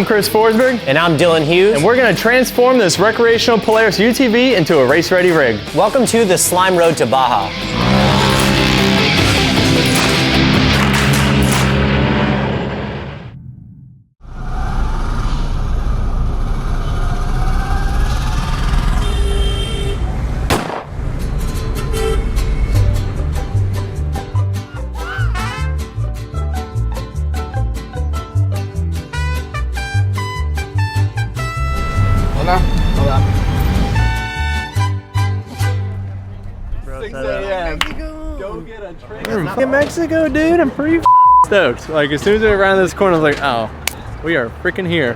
I'm Chris Forsberg. And I'm Dylan Hughes. And we're going to transform this recreational Polaris UTV into a race-ready rig. Welcome to the Slime Road to Baja. Hola. 6 a.m. Go get a drink. We're in Mexico, dude. I'm pretty stoked. Like, as soon as we were around this corner, I was like, oh, we are freaking here.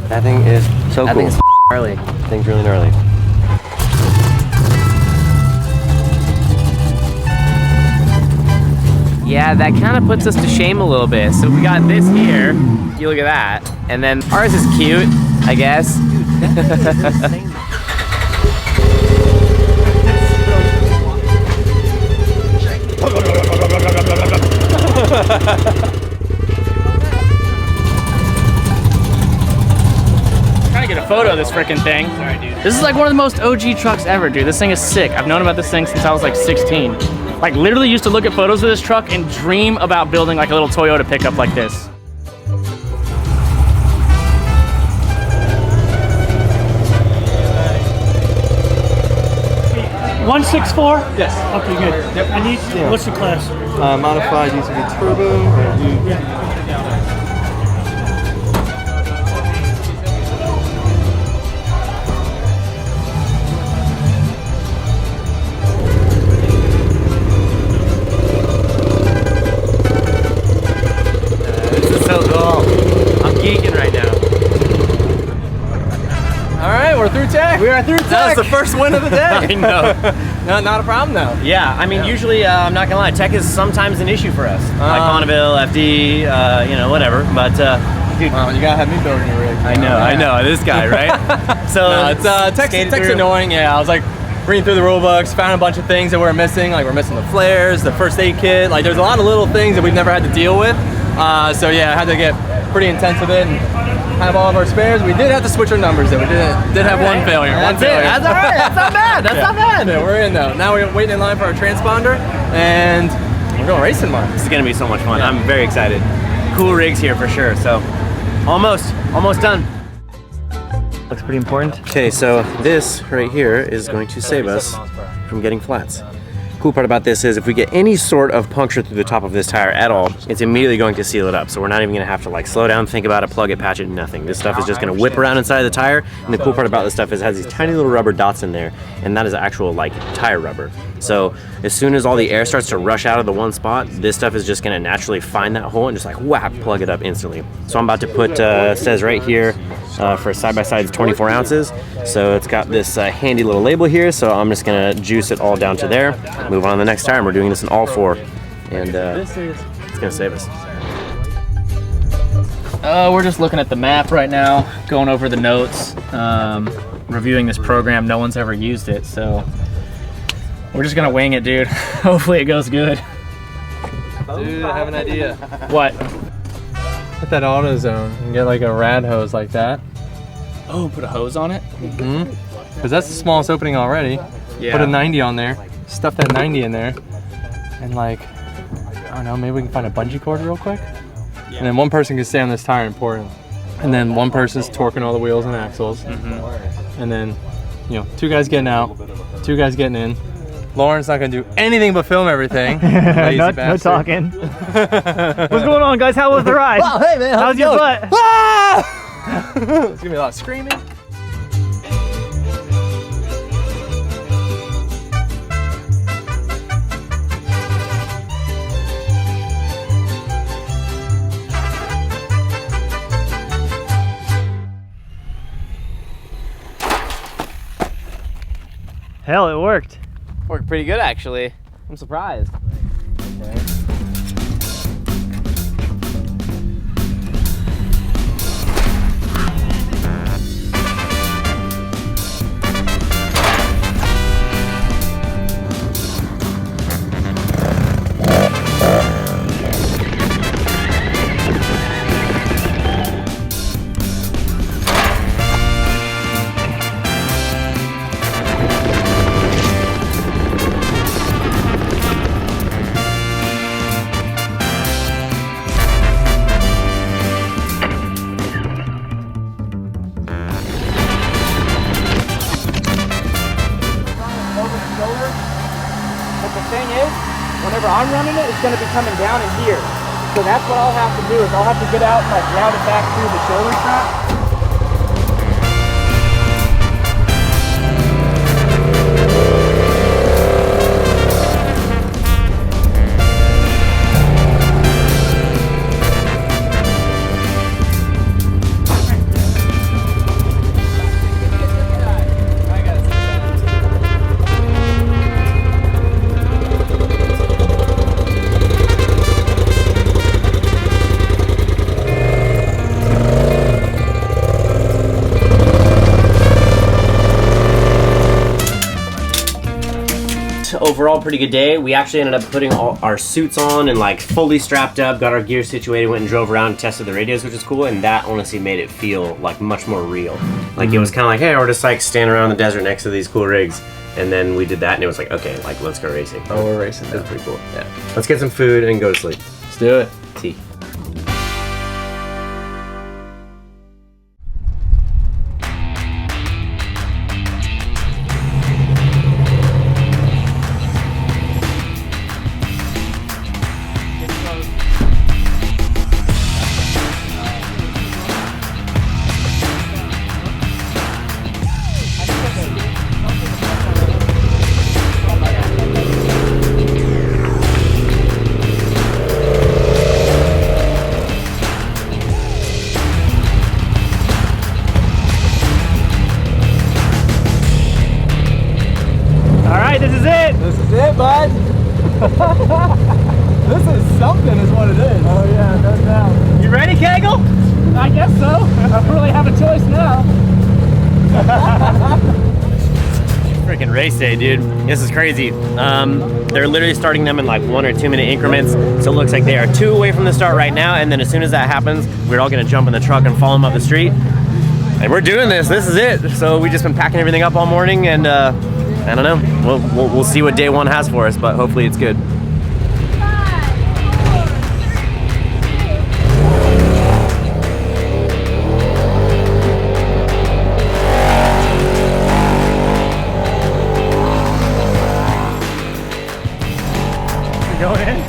That thing is so cool. That thing's gnarly. That thing's really gnarly. Yeah, that kind of puts us to shame a little bit. So we got this here, you look at that, and then ours is cute, I guess. Trying to get a photo of this freaking thing. Sorry, dude. This is like one of the most OG trucks ever, dude. This thing is sick. I've known about this thing since I was like 16. Like, literally used to look at photos of this truck and dream about building like a little Toyota pickup like this. $164? Yes. Okay, good. Yep. I need, what's the class? Modified UTV turbo. This is so cool. I'm geeking right now. All right, we're through tech. We are through tech. That was the first win of the day. I know. No, not a problem though. Yeah, I mean, usually, I'm not gonna lie, tech is sometimes an issue for us. Like Bonneville, FD, you know, whatever. But, dude. Well, you gotta have me building your rig. I know, this guy, right? So, no, it's tech's annoying. Yeah, I was like reading through the rule books, found a bunch of things that we're missing. Like we're missing the flares, the first aid kit. Like there's a lot of little things that we've never had to deal with. So yeah, I had to get pretty intense with it and have all of our spares. We did have to switch our numbers though. We did have one failure. That's it. That's all right. That's not bad. That's not bad. Yeah, we're in though. Now we're waiting in line for our transponder, and we're going racing tomorrow. This is gonna be so much fun. I'm very excited. Cool rigs here for sure. So, almost done. Looks pretty important. Okay, so this right here is going to save us from getting flats. Cool part about this is if we get any sort of puncture through the top of this tire at all, it's immediately going to seal it up. So we're not even gonna have to like slow down, think about it, plug it, patch it, nothing. This stuff is just gonna whip around inside the tire. And the cool part about this stuff is it has these tiny little rubber dots in there, and that is actual like tire rubber. So as soon as all the air starts to rush out of the one spot, this stuff is just gonna naturally find that hole and just like whap, plug it up instantly. So I'm about to put, it says right here, for side-by-side it's 24 ounces. So it's got this handy little label here, so I'm just gonna juice it all down to there, move on to the next tire, and we're doing this in all four. And it's gonna save us. We're just looking at the map right now, going over the notes, reviewing this program. No one's ever used it, so we're just gonna wing it, dude. Hopefully it goes good. Dude, I have an idea. What? Put that AutoZone and get like a rad hose like that. Oh, put a hose on it? Mm-hmm. Because that's the smallest opening already. Yeah. Put a 90 on there, stuff that 90 in there, and like, I don't know, maybe we can find a bungee cord real quick. Yeah. And then one person can stay on this tire and pour it. And then one person's torquing all the wheels and axles. Mm-hmm. And then, you know, two guys getting out, two guys getting in. Lauren's not gonna do anything but film everything. No talking. What's going on, guys? How was the ride? Wow, hey man, how's your butt? Ah! It's gonna be a lot of screaming. Hell, it worked. Worked pretty good, actually. I'm surprised. Okay. I'm running it, it's going to be coming down in here. So that's what I'll have to do is I'll have to get out and like route it back through the shoulder strap. Overall, pretty good day. We actually ended up putting all our suits on and like fully strapped up, got our gear situated, went and drove around and tested the radios, which is cool, and that honestly made it feel like much more real. Like it was kind of like, hey, we're just like standing around the desert next to these cool rigs, and then we did that and it was like, okay, like let's go racing. Oh, we're racing. That's pretty cool. Yeah. Let's get some food and go to sleep. Let's do it. Tea. This is it! This is it, bud. This is something is what it is. Oh yeah, no doubt. You ready, Kegel? I guess so. I don't really have a choice now. Freaking race day, dude. This is crazy. They're literally starting them in like 1 or 2 minute increments. So it looks like they are 2 away from the start right now. And then as soon as that happens, we're all gonna jump in the truck and follow them up the street. And we're doing this. This is it. So we just been packing everything up all morning, and I don't know. We'll see what day 1 has for us, but hopefully it's good. Going in?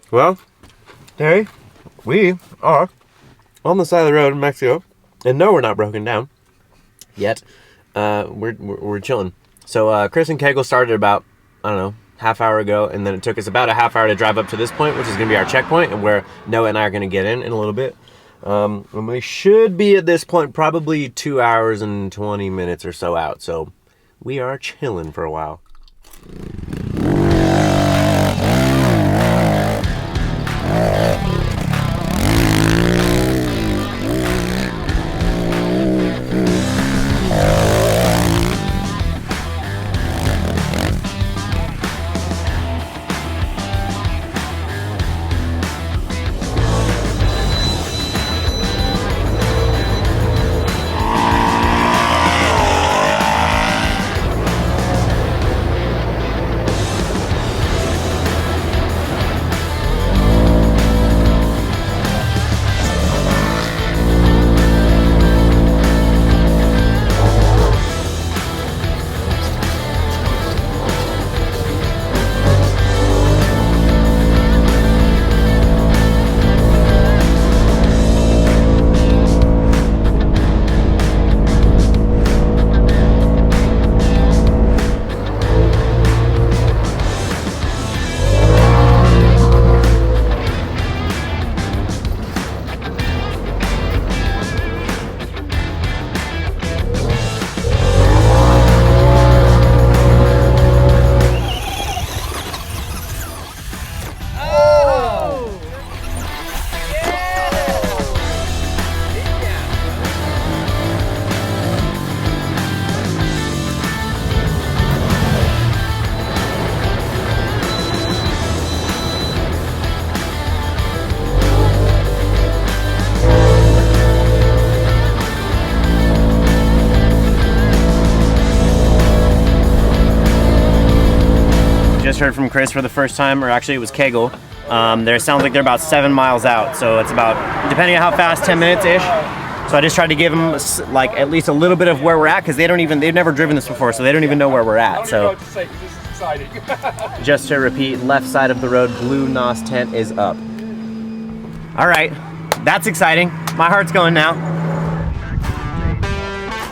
Well, Terry, we are on the side of the road in Mexico, and no, we're not broken down yet. We're chilling. So Chris and Kegel started about, I don't know, half hour ago, and then it took us about a half hour to drive up to this point, which is going to be our checkpoint, and where Noah and I are going to get in a little bit. And we should be at this point probably 2 hours and 20 minutes or so out. So we are chilling for a while. just heard from Chris for the first time, or actually it was Kegel. There sounds like they're about 7 miles out, so it's about, depending on how fast, 10 minutes-ish. So I just tried to give them like at least a little bit of where we're at, because they've never driven this before, so they don't even know where we're at. So just to repeat, left side of the road, blue NOS tent is up. All right, that's exciting. My heart's going now.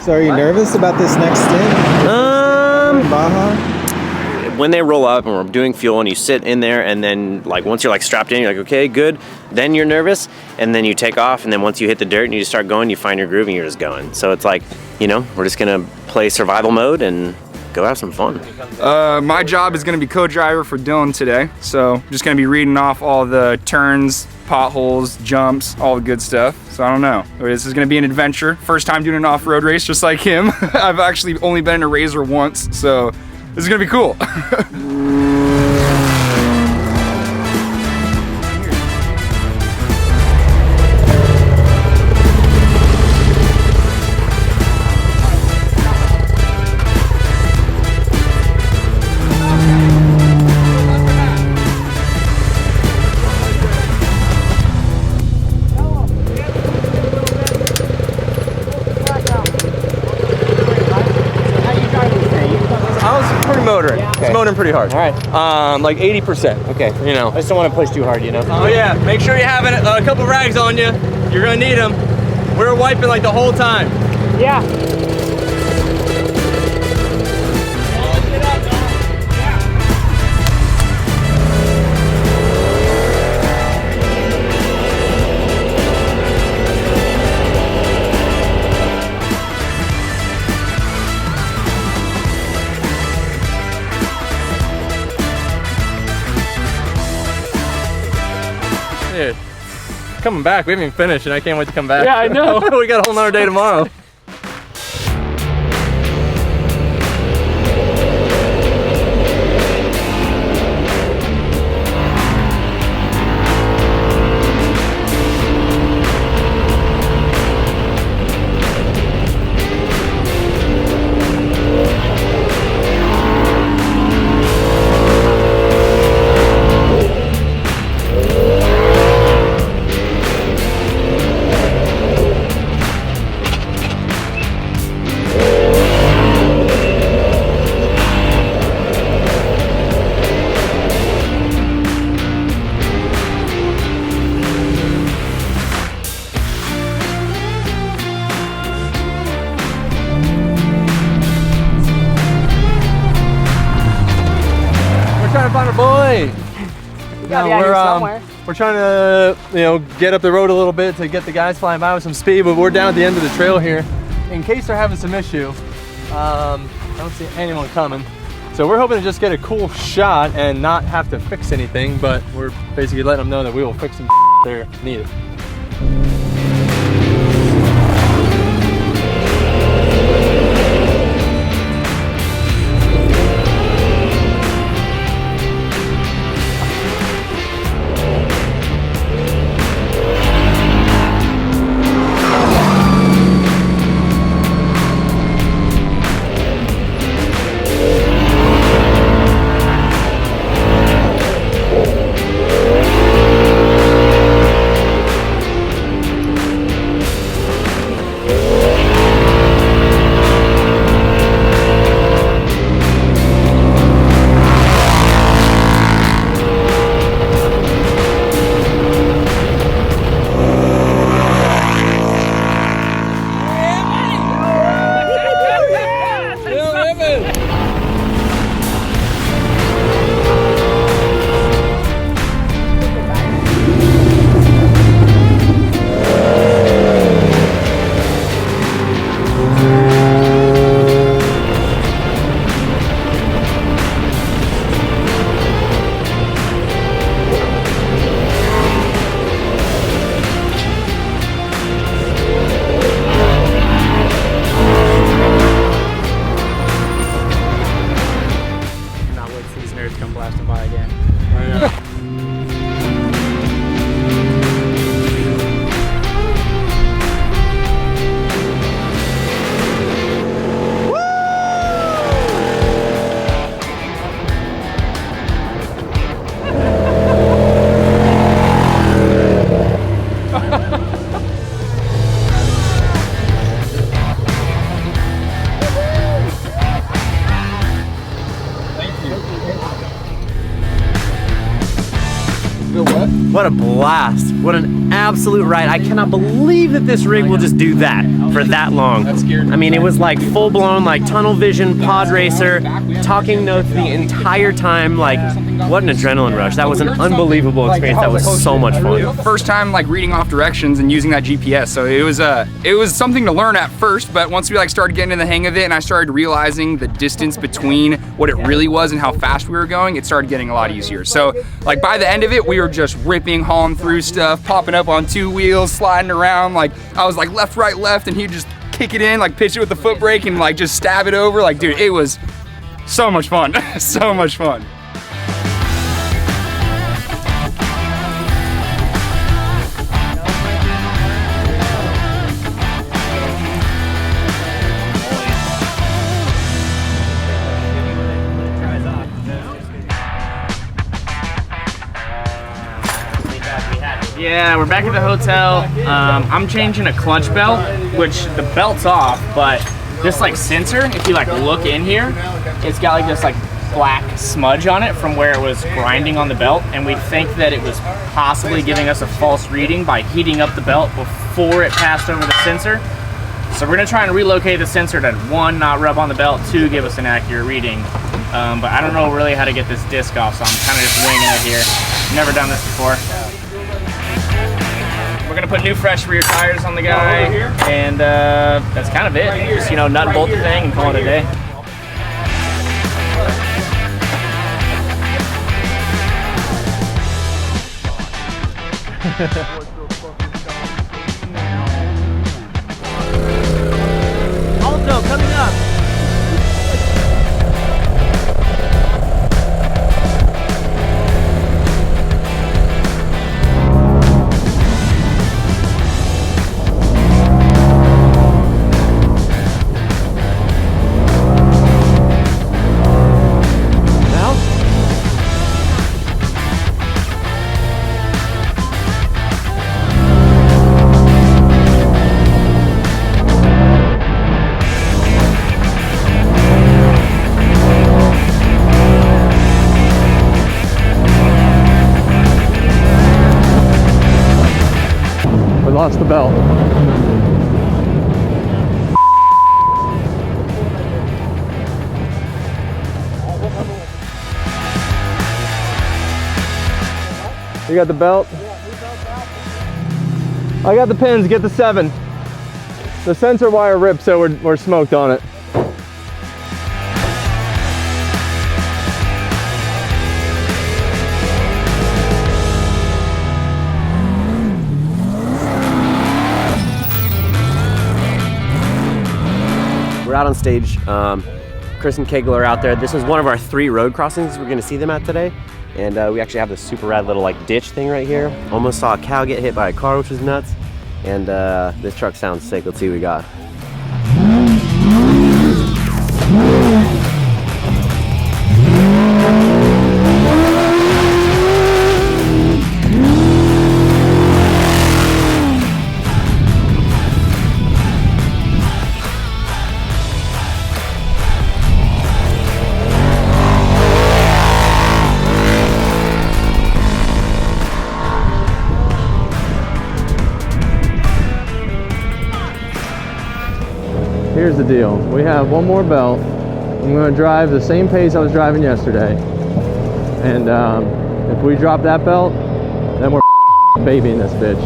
So are you nervous about this next stint? In Baja? When they roll up and we're doing fuel and you sit in there, and then like once you're like strapped in, you're like, okay, good. Then you're nervous, and then you take off, and then once you hit the dirt and you just start going, you find your groove and you're just going. So it's like, you know, we're just gonna play survival mode and go have some fun. My job is gonna be co-driver for Dylan today. So I'm just gonna be reading off all the turns, potholes, jumps, all the good stuff. So I don't know. This is gonna be an adventure. First time doing an off-road race just like him. I've actually only been in a Razor once, so this is gonna be cool. Motoring. It's motoring pretty hard. All right. Like 80%. Okay. You know. I just don't want to push too hard, you know? Oh yeah. Make sure you have a couple rags on you. You're gonna need them. We're wiping like the whole time. Yeah. Dude, coming back. We haven't even finished, and I can't wait to come back. Yeah, I know. We got a whole nother day tomorrow. Trying to find our boy. We're trying to, you know, get up the road a little bit to get the guys flying by with some speed, but we're down at the end of the trail here. In case they're having some issue, I don't see anyone coming. So we're hoping to just get a cool shot and not have to fix anything, but we're basically letting them know that we will fix some there needed. Come blasting by again. What a blast. What an absolute ride. I cannot believe that this rig will just do that for that long. I mean, it was like full blown, like tunnel vision, pod racer, talking notes the entire time. Like, what an adrenaline rush. That was an unbelievable experience. That was so much fun. First time like reading off directions and using that GPS. So it was something to learn at first, but once we like started getting in the hang of it and I started realizing the distance between what it really was and how fast we were going, it started getting a lot easier. So like by the end of it, we were just ripping, hauling through stuff, popping up on 2 wheels, sliding around. Like I was like left, right, left, and he'd just kick it in, like pitch it with the foot brake and like just stab it over. Like, dude, it was so much fun. So much fun. Yeah, we're back at the hotel. I'm changing a clutch belt, which the belt's off, but this like sensor, if you like look in here, it's got like this like black smudge on it from where it was grinding on the belt, and we think that it was possibly giving us a false reading by heating up the belt before it passed over the sensor. So we're gonna try and relocate the sensor to 1, not rub on the belt, 2, give us an accurate reading. But I don't know really how to get this disc off, so I'm kind of just winging it here. Never done this before. We're gonna put new fresh rear tires on the guy, and that's kind of it. Just, you know, nut and bolt the thing and call it a day. Alto coming up. Lost the belt. You got the belt? I got the pins, get the 7. The sensor wire ripped, so we're smoked on it. Out on stage. Chris and Kegel are out there. This is one of our 3 road crossings we're gonna see them at today. And we actually have this super rad little like ditch thing right here. Almost saw a cow get hit by a car, which was nuts. And this truck sounds sick. Let's see what we got. Here's the deal. We have 1 more belt. I'm going to drive the same pace I was driving yesterday. And if we drop that belt, then we're babying this bitch.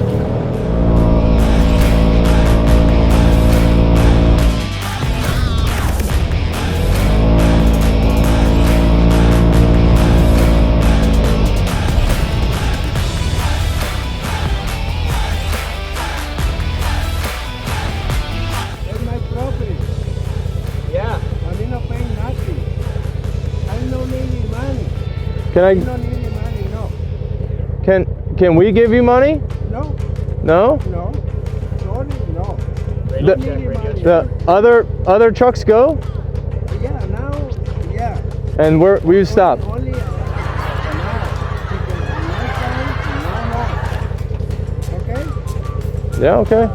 Can we give you money? No. No? No. Sorry, no. The other trucks go? Yeah, now, yeah. And we've stopped. Only now. Okay? Yeah, okay.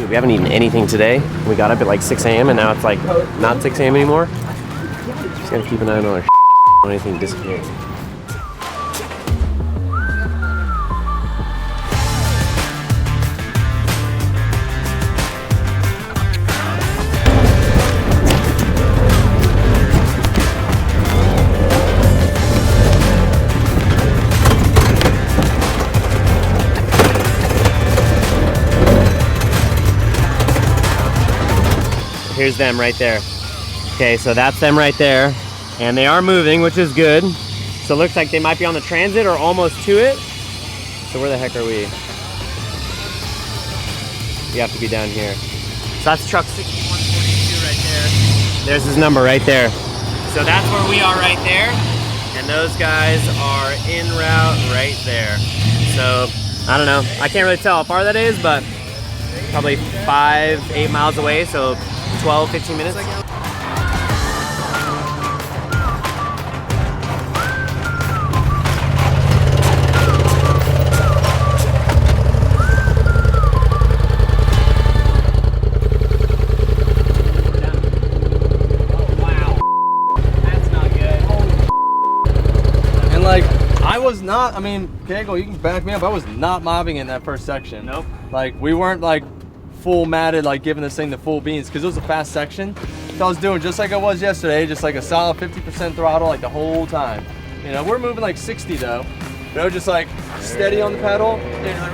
Dude, we haven't eaten anything today. We got up at like 6 a.m. and now it's like not 6 a.m. anymore. Just gotta keep an eye on our when anything disappears. Here's them right there. Okay, so that's them right there. And they are moving, which is good. So it looks like they might be on the transit or almost to it. So where the heck are we? We have to be down here. So that's truck 6142 right there. There's his number right there. So that's where we are right there. And those guys are en route right there. So, I don't know. I can't really tell how far that is, but probably 5-8 miles away. So 12-15 minutes. I mean, Kegel, you can back me up. I was not mobbing in that first section. Nope. Like, we weren't like full matted, like giving this thing the full beans, because it was a fast section. So I was doing just like I was yesterday, just like a solid 50% throttle like the whole time. You know, we're moving like 60 though. You know, just like steady on the pedal. And like,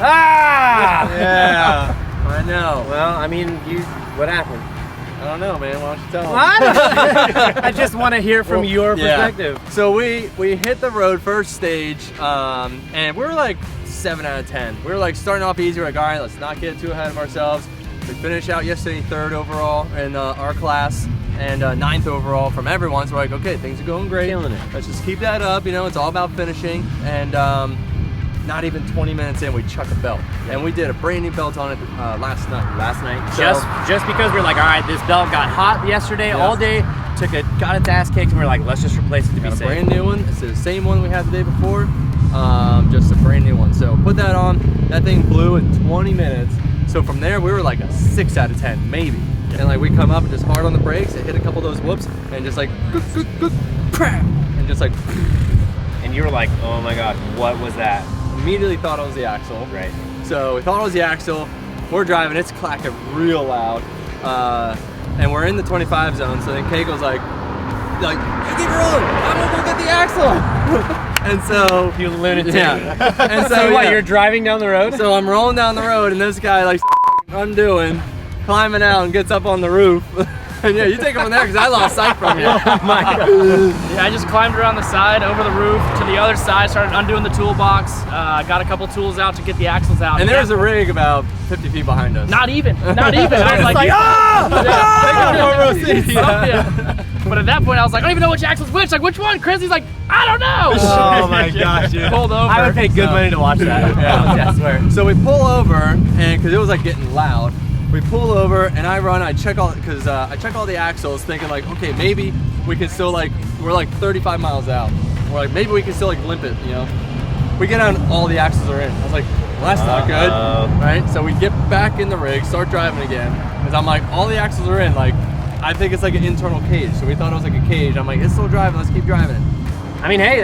Ah! yeah, I know. Well, I mean, what happened? I don't know, man. Why don't you tell me? What? I just want to hear from your perspective. Yeah. So we hit the road first stage, and we were like 7 out of 10. We were like starting off easy. We're like, all right, let's not get too ahead of ourselves. We finished out yesterday 3rd overall in our class and 9th overall from everyone. So we're like, okay, things are going great. Killing it. Let's just keep that up. You know, it's all about finishing. And not even 20 minutes in, we chuck a belt. And we did a brand new belt on it last night. So, just because we're like, all right, this belt got hot yesterday all day, got its ass kicked, and we're like, let's just replace it to be safe. A brand new one. It's the same one we had the day before, just a brand new one. So put that on. That thing blew in 20 minutes. So from there, we were like a 6 out of 10, maybe. And like we come up and just hard on the brakes and hit a couple of those whoops and just like, crap, and just like. And you were like, oh my God, what was that? Immediately thought it was the axle. Right. So we thought it was the axle. We're driving, it's clacking real loud. And we're in the 25 zone. So then Keiko's like, hey, keep rolling. I'm gonna go get the axle. And so, you lunatic. Yeah. And so what, you're driving down the road? So I'm rolling down the road and this guy like undoing, climbing out and gets up on the roof. And yeah, you take it from there because I lost sight from you. Oh my God. Yeah, I just climbed around the side, over the roof, to the other side, started undoing the toolbox, got a couple tools out to get the axles out. And there's a rig about 50 feet behind us. Not even. I was like, yeah. But at that point, I was like, I don't even know which axle's which. Like, which one? Chris, he's like, I don't know. Oh my gosh, dude. Pulled over. I would pay good money to watch that. Yeah, I swear. So we pull over, and because it was like getting loud, we pull over and I run. I check all the axles, thinking like, okay, maybe we can still like, we're like 35 miles out. We're like, maybe we can still like limp it, you know. We get out and all the axles are in. I was like, well, that's not good, right? So we get back in the rig, start driving again, because I'm like, all the axles are in. Like, I think it's like an internal cage. So we thought it was like a cage. I'm like, it's still driving. Let's keep driving it. I mean, hey,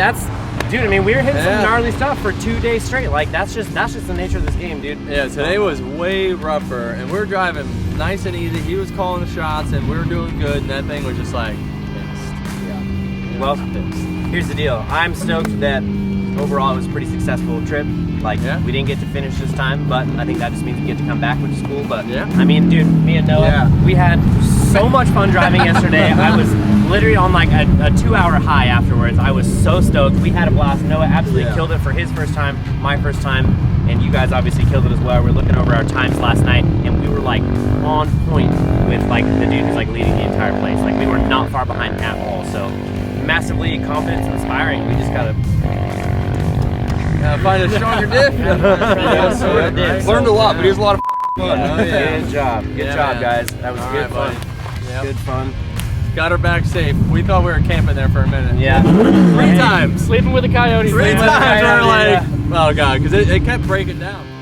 dude, I mean, we were hitting some gnarly stuff for 2 days straight. Like, that's just the nature of this game, dude. Yeah, today was way rougher, and we were driving nice and easy. He was calling the shots, and we were doing good, and that thing was just like fixed. Yeah. Well, here's the deal. I'm stoked that overall it was a pretty successful trip. Like, we didn't get to finish this time, but I think that just means we get to come back, which is cool. But I mean, dude, me and Noah, we had so much fun driving yesterday. I was literally on like a 2-hour high afterwards. I was so stoked. We had a blast. Noah absolutely killed it for his first time, my first time, and you guys obviously killed it as well. We're looking over our times last night, and we were like on point with like the dude who's like leading the entire place. Like, we were not far behind at all. So massively confidence inspiring. We just gotta find a stronger diff. Learned a lot, but it was a lot of fun. Good job. Good job, guys. That was good fun. Good fun. Got her back safe. We thought we were camping there for a minute. Yeah. 3 times. Sleeping with the coyotes. 3 times. We're like, Oh god, because it kept breaking down.